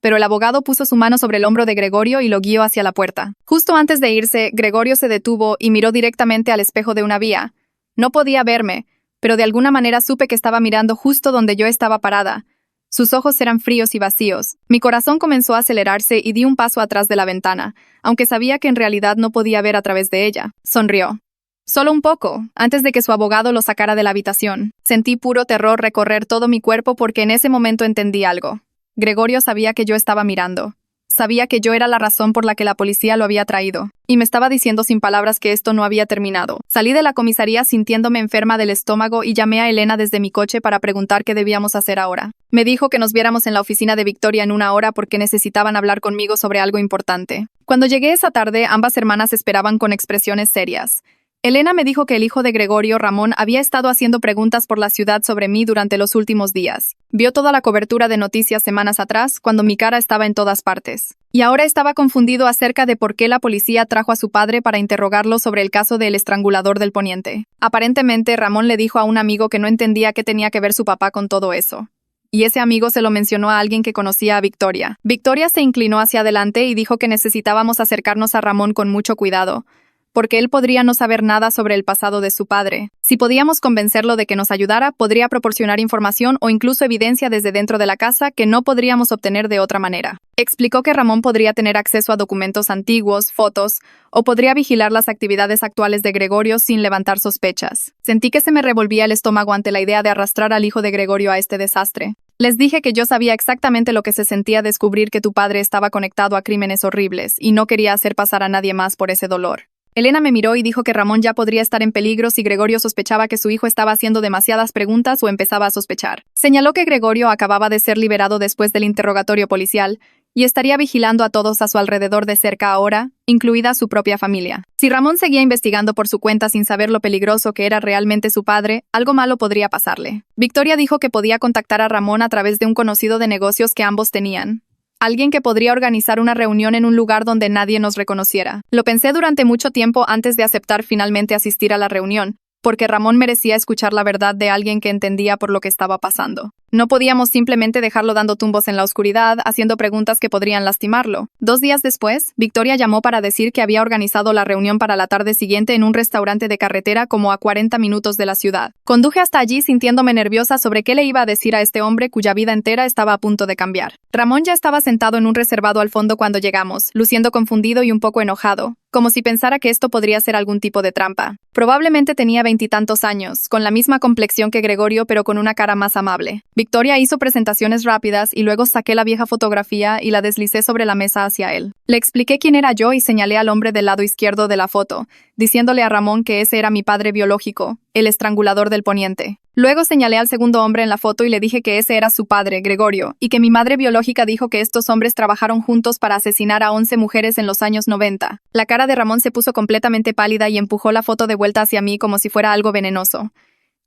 pero el abogado puso su mano sobre el hombro de Gregorio y lo guió hacia la puerta. Justo antes de irse, Gregorio se detuvo y miró directamente al espejo de una vía. No podía verme, pero de alguna manera supe que estaba mirando justo donde yo estaba parada. Sus ojos eran fríos y vacíos. Mi corazón comenzó a acelerarse y di un paso atrás de la ventana, aunque sabía que en realidad no podía ver a través de ella. Sonrió. Solo un poco, antes de que su abogado lo sacara de la habitación. Sentí puro terror recorrer todo mi cuerpo porque en ese momento entendí algo. Gregorio sabía que yo estaba mirando. Sabía que yo era la razón por la que la policía lo había traído. Y me estaba diciendo sin palabras que esto no había terminado. Salí de la comisaría sintiéndome enferma del estómago y llamé a Elena desde mi coche para preguntar qué debíamos hacer ahora. Me dijo que nos viéramos en la oficina de Victoria en 1 hora porque necesitaban hablar conmigo sobre algo importante. Cuando llegué esa tarde, ambas hermanas esperaban con expresiones serias. Elena me dijo que el hijo de Gregorio, Ramón, había estado haciendo preguntas por la ciudad sobre mí durante los últimos días. Vio toda la cobertura de noticias semanas atrás, cuando mi cara estaba en todas partes. Y ahora estaba confundido acerca de por qué la policía trajo a su padre para interrogarlo sobre el caso del estrangulador del Poniente. Aparentemente, Ramón le dijo a un amigo que no entendía qué tenía que ver su papá con todo eso. Y ese amigo se lo mencionó a alguien que conocía a Victoria. Victoria se inclinó hacia adelante y dijo que necesitábamos acercarnos a Ramón con mucho cuidado, porque él podría no saber nada sobre el pasado de su padre. Si podíamos convencerlo de que nos ayudara, podría proporcionar información o incluso evidencia desde dentro de la casa que no podríamos obtener de otra manera. Explicó que Ramón podría tener acceso a documentos antiguos, fotos, o podría vigilar las actividades actuales de Gregorio sin levantar sospechas. Sentí que se me revolvía el estómago ante la idea de arrastrar al hijo de Gregorio a este desastre. Les dije que yo sabía exactamente lo que se sentía descubrir que tu padre estaba conectado a crímenes horribles y no quería hacer pasar a nadie más por ese dolor. Elena me miró y dijo que Ramón ya podría estar en peligro si Gregorio sospechaba que su hijo estaba haciendo demasiadas preguntas o empezaba a sospechar. Señaló que Gregorio acababa de ser liberado después del interrogatorio policial y estaría vigilando a todos a su alrededor de cerca ahora, incluida su propia familia. Si Ramón seguía investigando por su cuenta sin saber lo peligroso que era realmente su padre, algo malo podría pasarle. Victoria dijo que podía contactar a Ramón a través de un conocido de negocios que ambos tenían. Alguien que podría organizar una reunión en un lugar donde nadie nos reconociera. Lo pensé durante mucho tiempo antes de aceptar finalmente asistir a la reunión, porque Ramón merecía escuchar la verdad de alguien que entendía por lo que estaba pasando. No podíamos simplemente dejarlo dando tumbos en la oscuridad, haciendo preguntas que podrían lastimarlo. 2 días después, Victoria llamó para decir que había organizado la reunión para la tarde siguiente en un restaurante de carretera como a 40 minutos de la ciudad. Conduje hasta allí sintiéndome nerviosa sobre qué le iba a decir a este hombre cuya vida entera estaba a punto de cambiar. Ramón ya estaba sentado en un reservado al fondo cuando llegamos, luciendo confundido y un poco enojado, como si pensara que esto podría ser algún tipo de trampa. Probablemente tenía 20 y tantos años, con la misma complexión que Gregorio pero con una cara más amable. Victoria hizo presentaciones rápidas y luego saqué la vieja fotografía y la deslicé sobre la mesa hacia él. Le expliqué quién era yo y señalé al hombre del lado izquierdo de la foto, diciéndole a Ramón que ese era mi padre biológico, el estrangulador del poniente. Luego señalé al segundo hombre en la foto y le dije que ese era su padre, Gregorio, y que mi madre biológica dijo que estos hombres trabajaron juntos para asesinar a 11 mujeres en los años 90. La cara de Ramón se puso completamente pálida y empujó la foto de vuelta hacia mí como si fuera algo venenoso.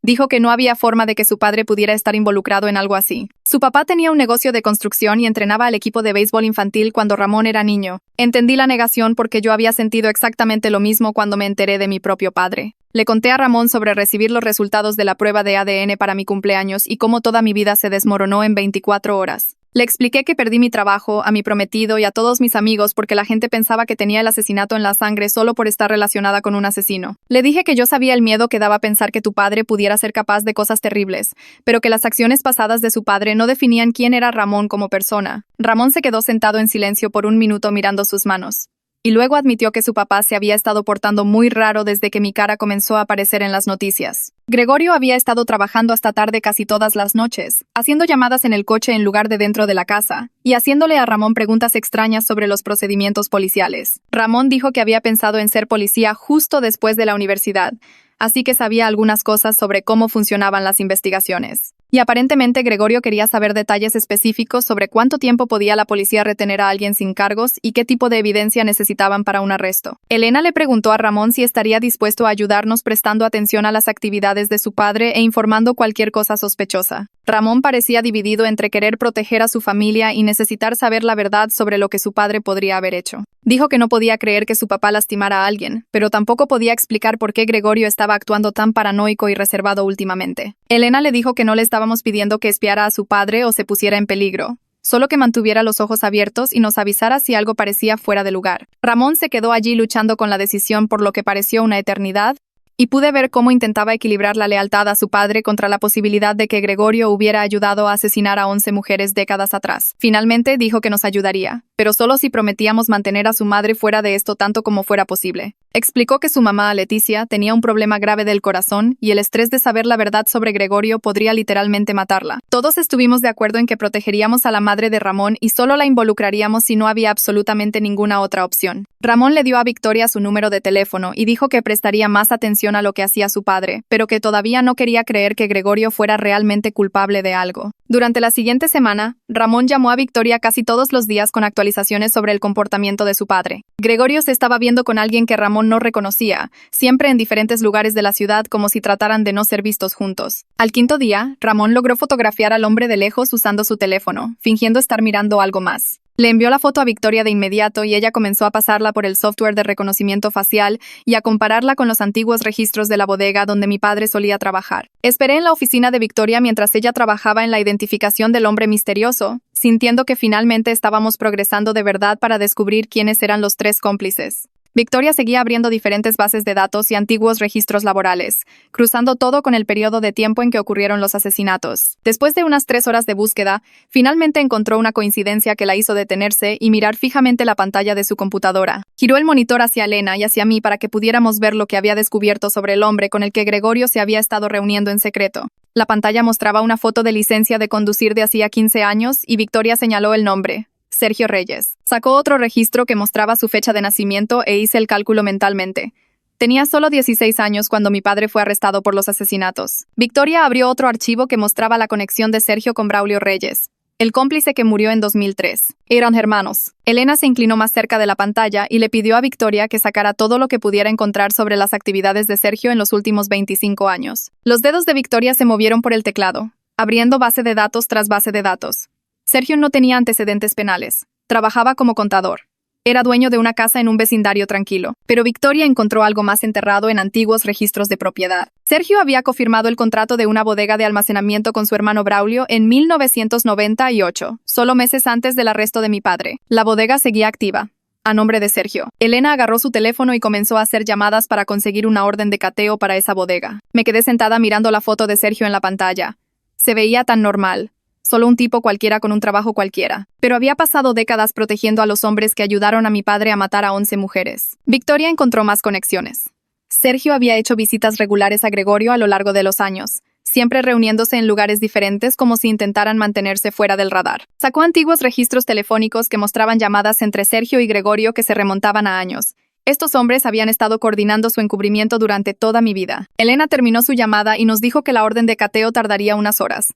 Dijo que no había forma de que su padre pudiera estar involucrado en algo así. Su papá tenía un negocio de construcción y entrenaba al equipo de béisbol infantil cuando Ramón era niño. Entendí la negación porque yo había sentido exactamente lo mismo cuando me enteré de mi propio padre. Le conté a Ramón sobre recibir los resultados de la prueba de ADN para mi cumpleaños y cómo toda mi vida se desmoronó en 24 horas. Le expliqué que perdí mi trabajo, a mi prometido y a todos mis amigos porque la gente pensaba que tenía el asesinato en la sangre solo por estar relacionada con un asesino. Le dije que yo sabía el miedo que daba pensar que tu padre pudiera ser capaz de cosas terribles, pero que las acciones pasadas de su padre no definían quién era Ramón como persona. Ramón se quedó sentado en silencio por un minuto mirando sus manos. Y luego admitió que su papá se había estado portando muy raro desde que mi cara comenzó a aparecer en las noticias. Gregorio había estado trabajando hasta tarde casi todas las noches, haciendo llamadas en el coche en lugar de dentro de la casa, y haciéndole a Ramón preguntas extrañas sobre los procedimientos policiales. Ramón dijo que había pensado en ser policía justo después de la universidad, así que sabía algunas cosas sobre cómo funcionaban las investigaciones. Y aparentemente Gregorio quería saber detalles específicos sobre cuánto tiempo podía la policía retener a alguien sin cargos y qué tipo de evidencia necesitaban para un arresto. Elena le preguntó a Ramón si estaría dispuesto a ayudarnos prestando atención a las actividades de su padre e informando cualquier cosa sospechosa. Ramón parecía dividido entre querer proteger a su familia y necesitar saber la verdad sobre lo que su padre podría haber hecho. Dijo que no podía creer que su papá lastimara a alguien, pero tampoco podía explicar por qué Gregorio estaba actuando tan paranoico y reservado últimamente. Elena le dijo que no le estábamos pidiendo que espiara a su padre o se pusiera en peligro, solo que mantuviera los ojos abiertos y nos avisara si algo parecía fuera de lugar. Ramón se quedó allí luchando con la decisión por lo que pareció una eternidad, y pude ver cómo intentaba equilibrar la lealtad a su padre contra la posibilidad de que Gregorio hubiera ayudado a asesinar a 11 mujeres décadas atrás. Finalmente dijo que nos ayudaría, pero solo si prometíamos mantener a su madre fuera de esto tanto como fuera posible. Explicó que su mamá, Leticia, tenía un problema grave del corazón y el estrés de saber la verdad sobre Gregorio podría literalmente matarla. Todos estuvimos de acuerdo en que protegeríamos a la madre de Ramón y solo la involucraríamos si no había absolutamente ninguna otra opción. Ramón le dio a Victoria su número de teléfono y dijo que prestaría más atención a lo que hacía su padre, pero que todavía no quería creer que Gregorio fuera realmente culpable de algo. Durante la siguiente semana, Ramón llamó a Victoria casi todos los días con actualizaciones sobre el comportamiento de su padre. Gregorio se estaba viendo con alguien que Ramón no reconocía, siempre en diferentes lugares de la ciudad como si trataran de no ser vistos juntos. Al quinto día, Ramón logró fotografiar al hombre de lejos usando su teléfono, fingiendo estar mirando algo más. Le envió la foto a Victoria de inmediato y ella comenzó a pasarla por el software de reconocimiento facial y a compararla con los antiguos registros de la bodega donde mi padre solía trabajar. Esperé en la oficina de Victoria mientras ella trabajaba en la identificación del hombre misterioso, sintiendo que finalmente estábamos progresando de verdad para descubrir quiénes eran los 3 cómplices. Victoria seguía abriendo diferentes bases de datos y antiguos registros laborales, cruzando todo con el periodo de tiempo en que ocurrieron los asesinatos. Después de unas 3 horas de búsqueda, finalmente encontró una coincidencia que la hizo detenerse y mirar fijamente la pantalla de su computadora. Giró el monitor hacia Elena y hacia mí para que pudiéramos ver lo que había descubierto sobre el hombre con el que Gregorio se había estado reuniendo en secreto. La pantalla mostraba una foto de licencia de conducir de hacía 15 años y Victoria señaló el nombre: Sergio Reyes. Sacó otro registro que mostraba su fecha de nacimiento e hice el cálculo mentalmente. Tenía solo 16 años cuando mi padre fue arrestado por los asesinatos. Victoria abrió otro archivo que mostraba la conexión de Sergio con Braulio Reyes, el cómplice que murió en 2003. Eran hermanos. Elena se inclinó más cerca de la pantalla y le pidió a Victoria que sacara todo lo que pudiera encontrar sobre las actividades de Sergio en los últimos 25 años. Los dedos de Victoria se movieron por el teclado, abriendo base de datos tras base de datos. Sergio no tenía antecedentes penales. Trabajaba como contador. Era dueño de una casa en un vecindario tranquilo, pero Victoria encontró algo más enterrado en antiguos registros de propiedad. Sergio había confirmado el contrato de una bodega de almacenamiento con su hermano Braulio en 1998, solo meses antes del arresto de mi padre. La bodega seguía activa, a nombre de Sergio. Elena agarró su teléfono y comenzó a hacer llamadas para conseguir una orden de cateo para esa bodega. Me quedé sentada mirando la foto de Sergio en la pantalla. Se veía tan normal. Solo un tipo cualquiera con un trabajo cualquiera. Pero había pasado décadas protegiendo a los hombres que ayudaron a mi padre a matar a 11 mujeres. Victoria encontró más conexiones. Sergio había hecho visitas regulares a Gregorio a lo largo de los años, siempre reuniéndose en lugares diferentes como si intentaran mantenerse fuera del radar. Sacó antiguos registros telefónicos que mostraban llamadas entre Sergio y Gregorio que se remontaban a años. Estos hombres habían estado coordinando su encubrimiento durante toda mi vida. Elena terminó su llamada y nos dijo que la orden de cateo tardaría unas horas.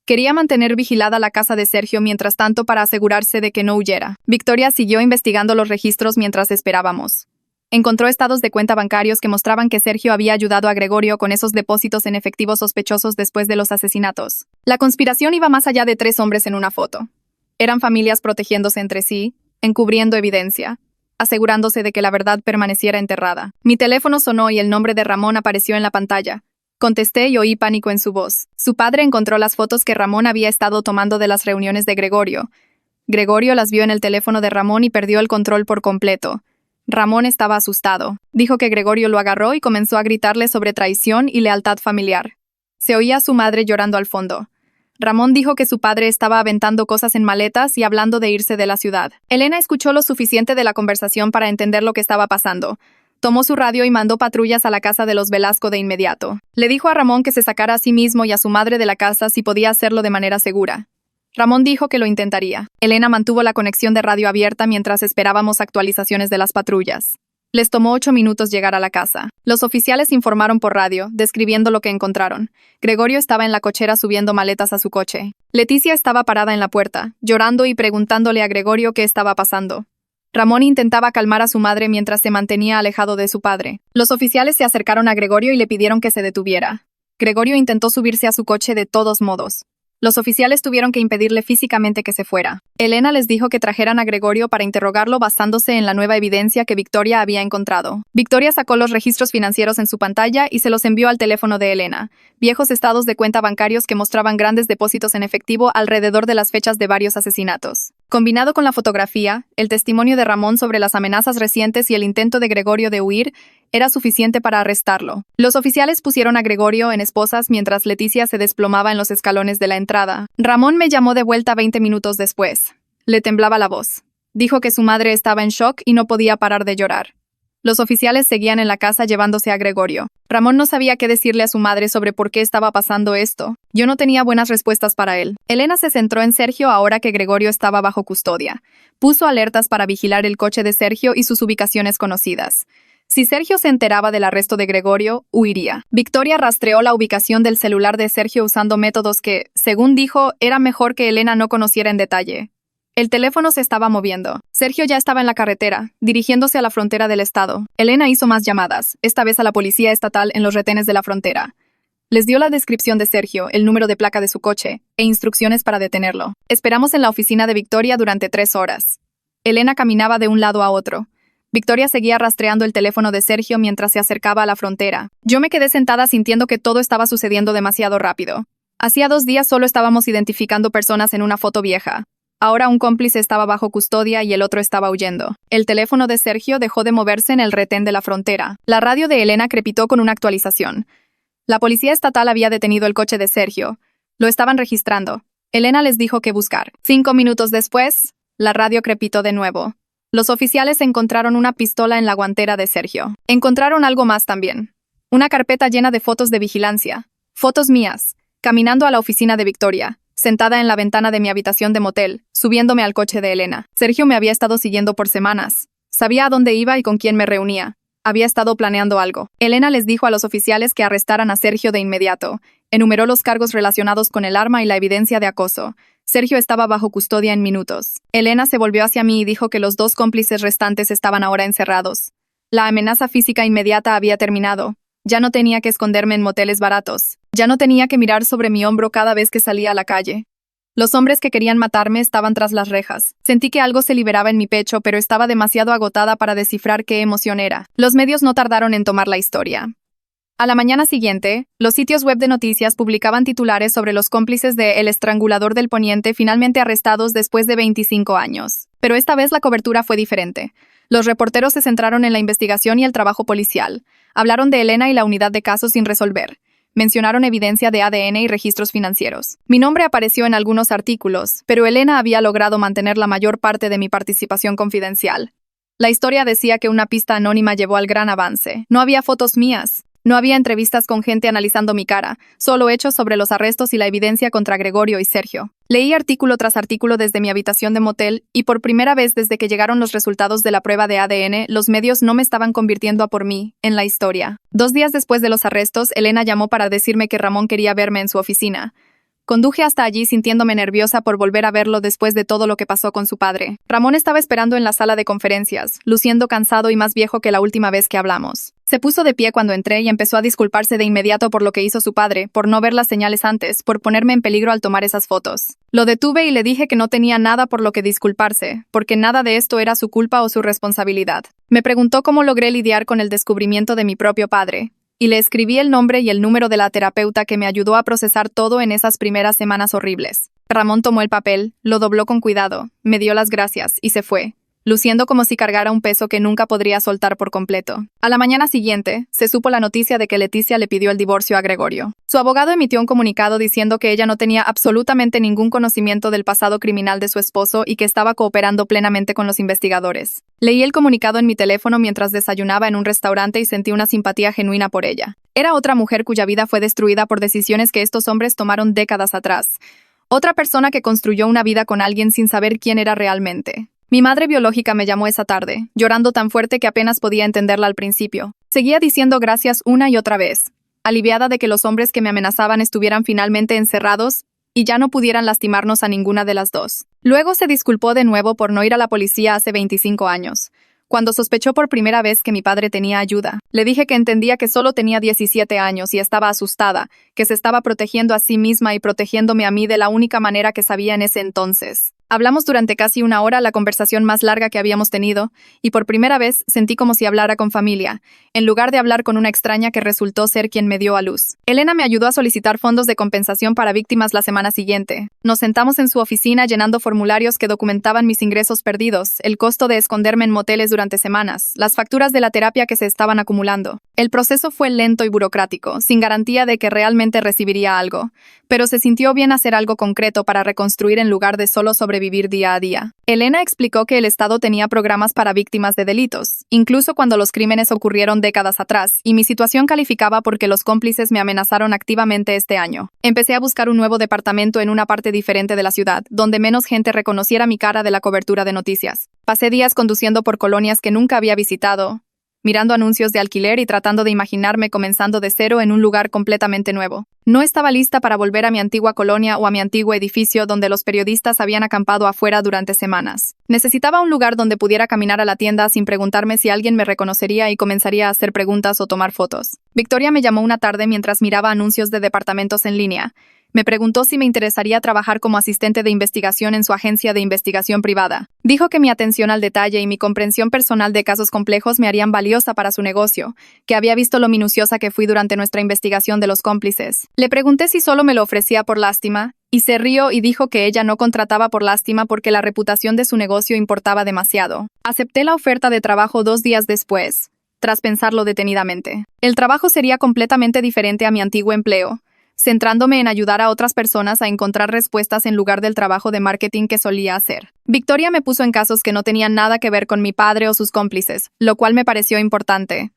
Quería mantener vigilada la casa de Sergio mientras tanto para asegurarse de que no huyera. Victoria siguió investigando los registros mientras esperábamos. Encontró estados de cuenta bancarios que mostraban que Sergio había ayudado a Gregorio con esos depósitos en efectivo sospechosos después de los asesinatos. La conspiración iba más allá de 3 hombres en una foto. Eran familias protegiéndose entre sí, encubriendo evidencia, asegurándose de que la verdad permaneciera enterrada. Mi teléfono sonó y el nombre de Ramón apareció en la pantalla. Contesté y oí pánico en su voz. Su padre encontró las fotos que Ramón había estado tomando de las reuniones de Gregorio. Gregorio las vio en el teléfono de Ramón y perdió el control por completo. Ramón estaba asustado. Dijo que Gregorio lo agarró y comenzó a gritarle sobre traición y lealtad familiar. Se oía a su madre llorando al fondo. Ramón dijo que su padre estaba aventando cosas en maletas y hablando de irse de la ciudad. Elena escuchó lo suficiente de la conversación para entender lo que estaba pasando. Tomó su radio y mandó patrullas a la casa de los Velasco de inmediato. Le dijo a Ramón que se sacara a sí mismo y a su madre de la casa si podía hacerlo de manera segura. Ramón dijo que lo intentaría. Elena mantuvo la conexión de radio abierta mientras esperábamos actualizaciones de las patrullas. Les tomó 8 minutos llegar a la casa. Los oficiales informaron por radio, describiendo lo que encontraron. Gregorio estaba en la cochera subiendo maletas a su coche. Leticia estaba parada en la puerta, llorando y preguntándole a Gregorio qué estaba pasando. Ramón intentaba calmar a su madre mientras se mantenía alejado de su padre. Los oficiales se acercaron a Gregorio y le pidieron que se detuviera. Gregorio intentó subirse a su coche de todos modos. Los oficiales tuvieron que impedirle físicamente que se fuera. Elena les dijo que trajeran a Gregorio para interrogarlo basándose en la nueva evidencia que Victoria había encontrado. Victoria sacó los registros financieros en su pantalla y se los envió al teléfono de Elena. Viejos estados de cuenta bancarios que mostraban grandes depósitos en efectivo alrededor de las fechas de varios asesinatos. Combinado con la fotografía, el testimonio de Ramón sobre las amenazas recientes y el intento de Gregorio de huir, era suficiente para arrestarlo. Los oficiales pusieron a Gregorio en esposas mientras Leticia se desplomaba en los escalones de la entrada. Ramón me llamó de vuelta 20 minutos después. Le temblaba la voz. Dijo que su madre estaba en shock y no podía parar de llorar. Los oficiales seguían en la casa llevándose a Gregorio. Ramón no sabía qué decirle a su madre sobre por qué estaba pasando esto. Yo no tenía buenas respuestas para él. Elena se centró en Sergio ahora que Gregorio estaba bajo custodia. Puso alertas para vigilar el coche de Sergio y sus ubicaciones conocidas. Si Sergio se enteraba del arresto de Gregorio, huiría. Victoria rastreó la ubicación del celular de Sergio usando métodos que, según dijo, era mejor que Elena no conociera en detalle. El teléfono se estaba moviendo. Sergio ya estaba en la carretera, dirigiéndose a la frontera del estado. Elena hizo más llamadas, esta vez a la policía estatal en los retenes de la frontera. Les dio la descripción de Sergio, el número de placa de su coche, e instrucciones para detenerlo. Esperamos en la oficina de Victoria durante 3 horas. Elena caminaba de un lado a otro. Victoria seguía rastreando el teléfono de Sergio mientras se acercaba a la frontera. Yo me quedé sentada sintiendo que todo estaba sucediendo demasiado rápido. Hacía 2 días solo estábamos identificando personas en una foto vieja. Ahora un cómplice estaba bajo custodia y el otro estaba huyendo. El teléfono de Sergio dejó de moverse en el retén de la frontera. La radio de Elena crepitó con una actualización. La policía estatal había detenido el coche de Sergio. Lo estaban registrando. Elena les dijo qué buscar. 5 minutos después, la radio crepitó de nuevo. Los oficiales encontraron una pistola en la guantera de Sergio. Encontraron algo más también. Una carpeta llena de fotos de vigilancia. Fotos mías. Caminando a la oficina de Victoria. sentada en la ventana de mi habitación de motel, subiéndome al coche de Elena. Sergio me había estado siguiendo por semanas. Sabía a dónde iba y con quién me reunía. Había estado planeando algo. Elena les dijo a los oficiales que arrestaran a Sergio de inmediato. Enumeró los cargos relacionados con el arma y la evidencia de acoso. Sergio estaba bajo custodia en minutos. Elena se volvió hacia mí y dijo que los 2 cómplices restantes estaban ahora encerrados. La amenaza física inmediata había terminado. Ya no tenía que esconderme en moteles baratos. Ya no tenía que mirar sobre mi hombro cada vez que salía a la calle. Los hombres que querían matarme estaban tras las rejas. Sentí que algo se liberaba en mi pecho, pero estaba demasiado agotada para descifrar qué emoción era. Los medios no tardaron en tomar la historia. A la mañana siguiente, los sitios web de noticias publicaban titulares sobre los cómplices de El Estrangulador del Poniente finalmente arrestados después de 25 años. Pero esta vez la cobertura fue diferente. Los reporteros se centraron en la investigación y el trabajo policial. Hablaron de Elena y la unidad de casos sin resolver. Mencionaron evidencia de ADN y registros financieros. Mi nombre apareció en algunos artículos, pero Elena había logrado mantener la mayor parte de mi participación confidencial. La historia decía que una pista anónima llevó al gran avance. No había fotos mías. No había entrevistas con gente analizando mi cara, solo hechos sobre los arrestos y la evidencia contra Gregorio y Sergio. Leí artículo tras artículo desde mi habitación de motel y por primera vez desde que llegaron los resultados de la prueba de ADN, los medios no me estaban convirtiendo a por mí en la historia. 2 días después de los arrestos, Elena llamó para decirme que Ramón quería verme en su oficina. Conduje hasta allí sintiéndome nerviosa por volver a verlo después de todo lo que pasó con su padre. Ramón estaba esperando en la sala de conferencias, luciendo cansado y más viejo que la última vez que hablamos. Se puso de pie cuando entré y empezó a disculparse de inmediato por lo que hizo su padre, por no ver las señales antes, por ponerme en peligro al tomar esas fotos. Lo detuve y le dije que no tenía nada por lo que disculparse, porque nada de esto era su culpa o su responsabilidad. Me preguntó cómo logré lidiar con el descubrimiento de mi propio padre. Y le escribí el nombre y el número de la terapeuta que me ayudó a procesar todo en esas primeras semanas horribles. Ramón tomó el papel, lo dobló con cuidado, me dio las gracias y se fue, luciendo como si cargara un peso que nunca podría soltar por completo. A la mañana siguiente, se supo la noticia de que Leticia le pidió el divorcio a Gregorio. Su abogado emitió un comunicado diciendo que ella no tenía absolutamente ningún conocimiento del pasado criminal de su esposo y que estaba cooperando plenamente con los investigadores. Leí el comunicado en mi teléfono mientras desayunaba en un restaurante y sentí una simpatía genuina por ella. Era otra mujer cuya vida fue destruida por decisiones que estos hombres tomaron décadas atrás. Otra persona que construyó una vida con alguien sin saber quién era realmente. Mi madre biológica me llamó esa tarde, llorando tan fuerte que apenas podía entenderla al principio. Seguía diciendo gracias una y otra vez, aliviada de que los hombres que me amenazaban estuvieran finalmente encerrados y ya no pudieran lastimarnos a ninguna de las dos. Luego se disculpó de nuevo por no ir a la policía hace 25 años, cuando sospechó por primera vez que mi padre tenía ayuda. Le dije que entendía que solo tenía 17 años y estaba asustada, que se estaba protegiendo a sí misma y protegiéndome a mí de la única manera que sabía en ese entonces. Hablamos durante casi 1 hora, la conversación más larga que habíamos tenido, y por primera vez sentí como si hablara con familia, en lugar de hablar con una extraña que resultó ser quien me dio a luz. Elena me ayudó a solicitar fondos de compensación para víctimas la semana siguiente. Nos sentamos en su oficina llenando formularios que documentaban mis ingresos perdidos, el costo de esconderme en moteles durante semanas, las facturas de la terapia que se estaban acumulando. El proceso fue lento y burocrático, sin garantía de que realmente recibiría algo, pero se sintió bien hacer algo concreto para reconstruir en lugar de solo sobrevivir día a día. Elena explicó que el Estado tenía programas para víctimas de delitos, incluso cuando los crímenes ocurrieron décadas atrás, y mi situación calificaba porque los cómplices me amenazaron activamente este año. Empecé a buscar un nuevo departamento en una parte diferente de la ciudad, donde menos gente reconociera mi cara de la cobertura de noticias. Pasé días conduciendo por colonias que nunca había visitado, mirando anuncios de alquiler y tratando de imaginarme comenzando de cero en un lugar completamente nuevo. No estaba lista para volver a mi antigua colonia o a mi antiguo edificio donde los periodistas habían acampado afuera durante semanas. Necesitaba un lugar donde pudiera caminar a la tienda sin preguntarme si alguien me reconocería y comenzaría a hacer preguntas o tomar fotos. Victoria me llamó una tarde mientras miraba anuncios de departamentos en línea. Me preguntó si me interesaría trabajar como asistente de investigación en su agencia de investigación privada. Dijo que mi atención al detalle y mi comprensión personal de casos complejos me harían valiosa para su negocio, que había visto lo minuciosa que fui durante nuestra investigación de los cómplices. Le pregunté si solo me lo ofrecía por lástima, y se rió y dijo que ella no contrataba por lástima porque la reputación de su negocio importaba demasiado. Acepté la oferta de trabajo 2 días después, tras pensarlo detenidamente. El trabajo sería completamente diferente a mi antiguo empleo, centrándome en ayudar a otras personas a encontrar respuestas en lugar del trabajo de marketing que solía hacer. Victoria me puso en casos que no tenían nada que ver con mi padre o sus cómplices, lo cual me pareció importante.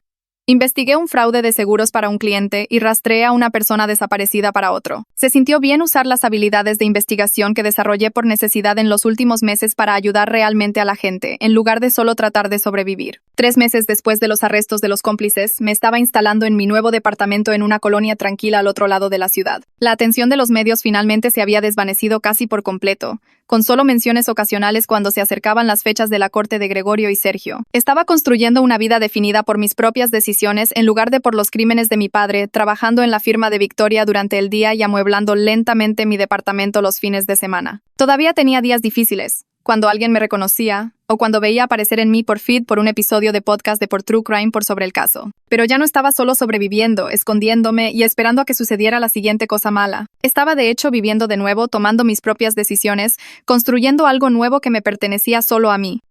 Investigué un fraude de seguros para un cliente y rastreé a una persona desaparecida para otro. Se sintió bien usar las habilidades de investigación que desarrollé por necesidad en los últimos meses para ayudar realmente a la gente, en lugar de solo tratar de sobrevivir. 3 meses después de los arrestos de los cómplices, me estaba instalando en mi nuevo departamento en una colonia tranquila al otro lado de la ciudad. La atención de los medios finalmente se había desvanecido casi por completo, con solo menciones ocasionales cuando se acercaban las fechas de la corte de Gregorio y Sergio. Estaba construyendo una vida definida por mis propias decisiones en lugar de por los crímenes de mi padre, trabajando en la firma de Victoria durante el día y amueblando lentamente mi departamento los fines de semana. Todavía tenía días difíciles, cuando alguien me reconocía, o cuando veía aparecer en mí por feed por un episodio de podcast de por True Crime por sobre el caso. Pero ya no estaba solo sobreviviendo, escondiéndome y esperando a que sucediera la siguiente cosa mala. Estaba de hecho viviendo de nuevo, tomando mis propias decisiones, construyendo algo nuevo que me pertenecía solo a mí.